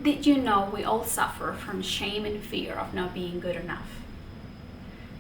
Did you know we all suffer from shame and fear of not being good enough?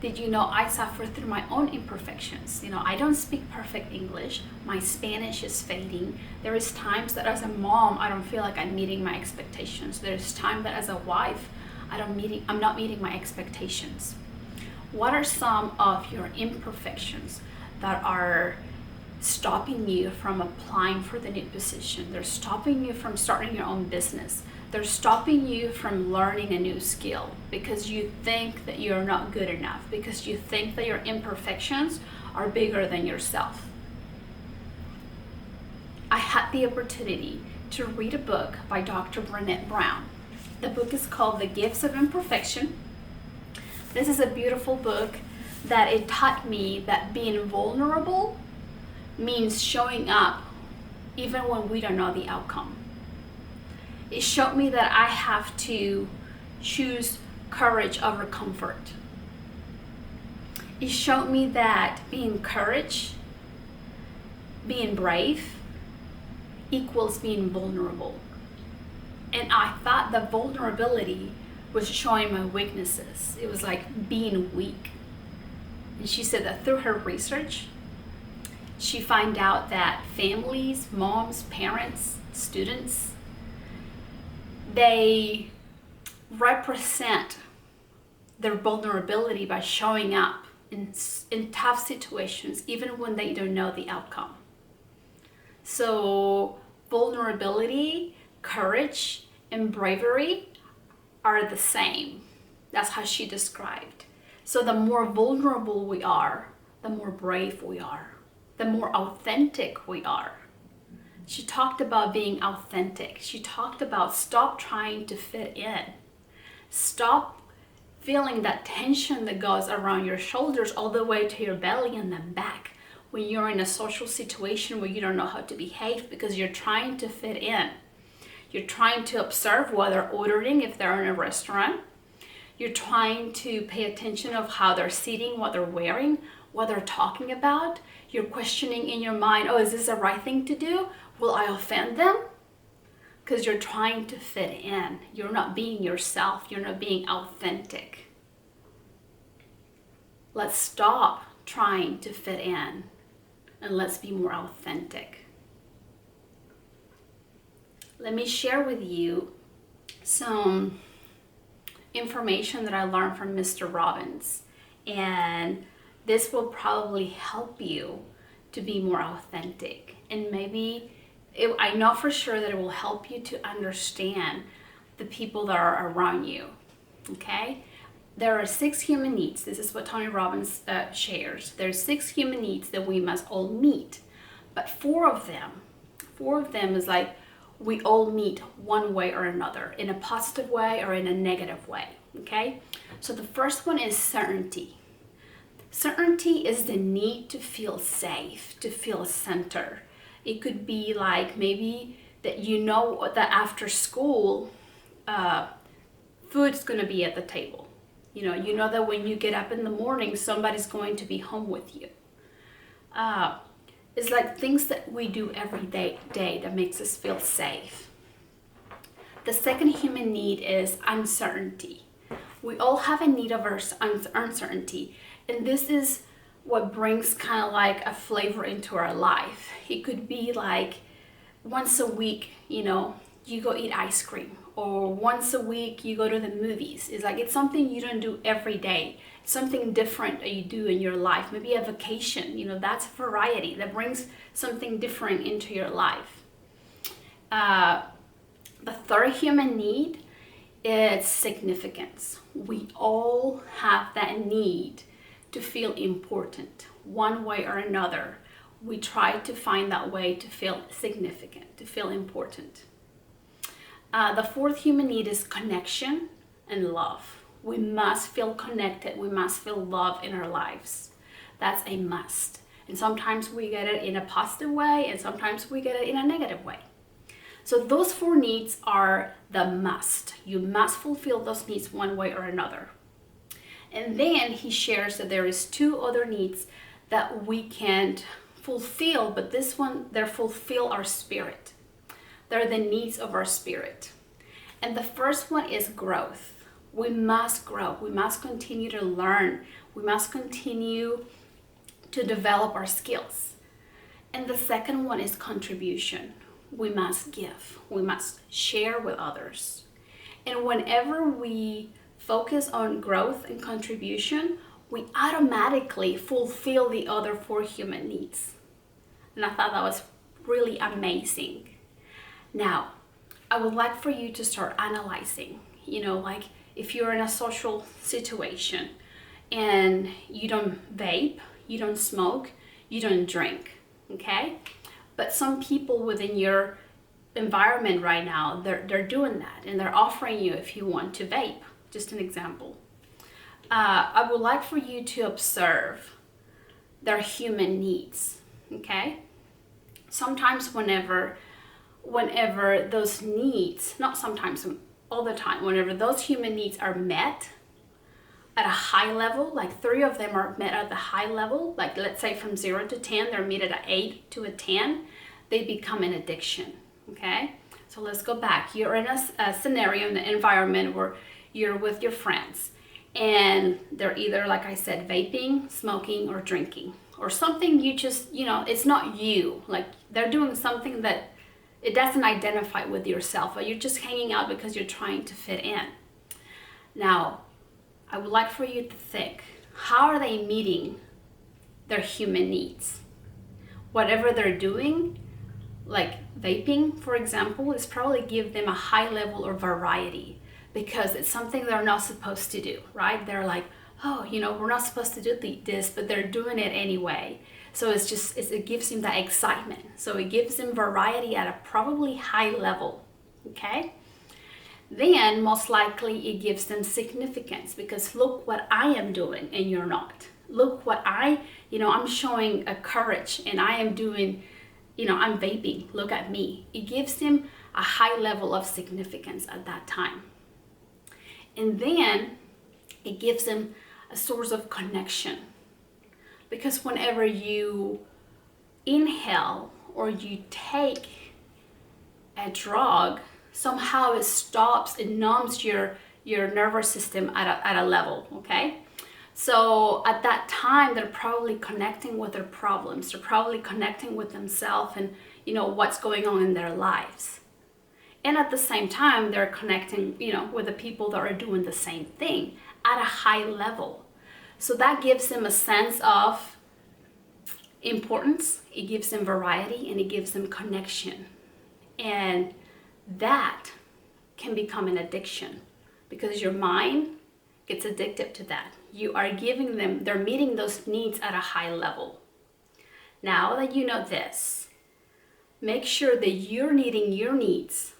Did you know I suffer through my own imperfections? I don't speak perfect English. My Spanish is fading. There is times that as a mom, I don't feel like I'm meeting my expectations. There's time that as a wife, I'm not meeting my expectations. What are some of your imperfections that are stopping you from applying for the new position? They're stopping you from starting your own business. They're stopping you from learning a new skill because you think that you're not good enough, because you think that your imperfections are bigger than yourself. I had the opportunity to read a book by Dr. Brené Brown. The book is called The Gifts of Imperfection. This is a beautiful book that it taught me that being vulnerable means showing up even when we don't know the outcome. It showed me that I have to choose courage over comfort. It showed me that being courage, being brave, equals being vulnerable. And I thought that vulnerability was showing my weaknesses. It was like being weak. And she said that through her research, she found out that families, moms, parents, students, they represent their vulnerability by showing up in tough situations, even when they don't know the outcome. So vulnerability, courage, and bravery are the same. That's how she described. So the more vulnerable we are, the more brave we are, the more authentic we are. She talked about being authentic. She talked about stop trying to fit in. Stop feeling that tension that goes around your shoulders all the way to your belly and then back when you're in a social situation where you don't know how to behave because you're trying to fit in. You're trying to observe what they're ordering if they're in a restaurant. You're trying to pay attention of how they're sitting, what they're wearing, what they're talking about. You're questioning in your mind, is this the right thing to do? Will I offend them? Because you're trying to fit in. You're not being yourself. You're not being authentic. Let's stop trying to fit in and let's be more authentic. Let me share with you some information that I learned from Mr. Robbins, and this will probably help you to be more authentic, and maybe I know for sure that it will help you to understand the people that are around you. Okay, there are 6 human needs. This is what Tony Robbins shares. There's 6 human needs that we must all meet, but 4 of them is like we all meet one way or another, in a positive way or in a negative way. Okay, so the first one is certainty. Certainty is the need to feel safe, to feel centered. It could be like maybe that you know that after school, food's going to be at the table. You know that when you get up in the morning, somebody's going to be home with you. It's like things that we do every day that makes us feel safe. The second human need is uncertainty. We all have a need of uncertainty, and this is what brings kind of like a flavor into our life. It could be like once a week, you go eat ice cream, or once a week you go to the movies. It's something you don't do every day. It's something different that you do in your life. Maybe a vacation, that's variety. That brings something different into your life. The third human need is significance. We all have that need to feel important one way or another. We try to find that way to feel significant, to feel important. The fourth human need is connection and love. We must feel connected. We must feel love in our lives. That's a must. And sometimes we get it in a positive way, and sometimes we get it in a negative way. So those 4 needs are the must. You must fulfill those needs one way or another. And then he shares that there is 2 other needs that we can't fulfill, but this one, they fulfill our spirit. They're the needs of our spirit. And the first one is growth. We must grow. We must continue to learn. We must continue to develop our skills. And the second one is contribution. We must give. We must share with others. And whenever we focus on growth and contribution, we automatically fulfill the other 4 human needs. And I thought that was really amazing. Now, I would like for you to start analyzing, like if you're in a social situation and you don't vape, you don't smoke, you don't drink, okay? But some people within your environment right now, they're doing that and they're offering you if you want to vape, just an example. I would like for you to observe their human needs, okay? Sometimes whenever those needs, not sometimes, all the time, whenever those human needs are met at a high level, like 3 of them are met at the high level, like let's say from 0 to 10, they're met at an 8 to a 10, they become an addiction, okay? So let's go back. You're in a scenario, in an environment where you're with your friends and they're either, like I said, vaping, smoking, or drinking, or something you just, it's not you. Like they're doing something that it doesn't identify with yourself, or you're just hanging out because you're trying to fit in. Now, I would like for you to think, how are they meeting their human needs? Whatever they're doing, like vaping, for example, is probably give them a high level of variety because it's something they're not supposed to do, right? They're like, oh, we're not supposed to do this, but they're doing it anyway. So it gives them that excitement. So it gives them variety at a probably high level, okay? Then most likely it gives them significance because look what I am doing and you're not. Look what I'm showing a courage and I am doing, I'm vaping, look at me. It gives them a high level of significance at that time. And then it gives them a source of connection. Because whenever you inhale or you take a drug, somehow it stops, it numbs your nervous system at a level, okay? So at that time, they're probably connecting with their problems. They're probably connecting with themselves and what's going on in their lives. And at the same time, they're connecting, with the people that are doing the same thing at a high level. So that gives them a sense of importance, it gives them variety, and it gives them connection. And that can become an addiction because your mind gets addicted to that. You are giving them, they're meeting those needs at a high level. Now that you know this, make sure that you're meeting your needs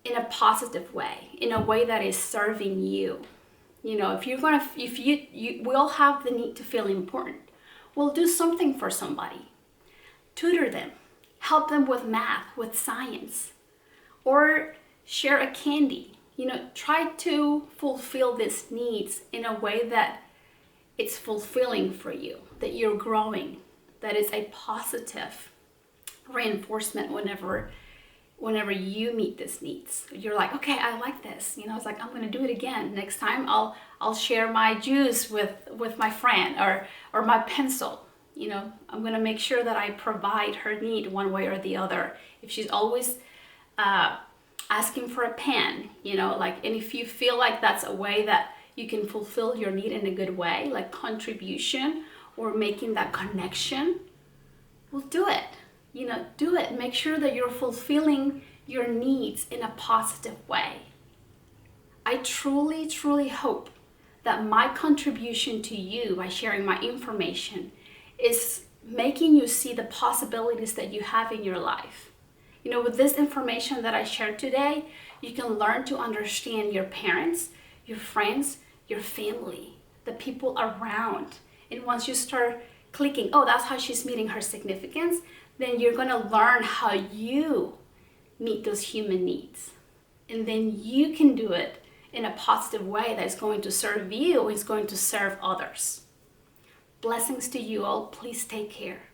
in a positive way, in a way that is serving you. We all have the need to feel important. Well, do something for somebody. Tutor them. Help them with math, with science. Or share a candy. Try to fulfill these needs in a way that it's fulfilling for you, that you're growing, that is a positive reinforcement whenever you meet these needs. You're like, okay, I like this. It's like, I'm going to do it again. Next time I'll share my juice with my friend or my pencil. I'm going to make sure that I provide her need one way or the other. If she's always asking for a pen, and if you feel like that's a way that you can fulfill your need in a good way, like contribution or making that connection, well, do it. Do it. Make sure that you're fulfilling your needs in a positive way. I truly, truly hope that my contribution to you by sharing my information is making you see the possibilities that you have in your life. With this information that I shared today, you can learn to understand your parents, your friends, your family, the people around. And once you start clicking, oh, that's how she's meeting her significance, then you're going to learn how you meet those human needs. And then you can do it in a positive way that is going to serve you, is going to serve others. Blessings to you all. Please take care.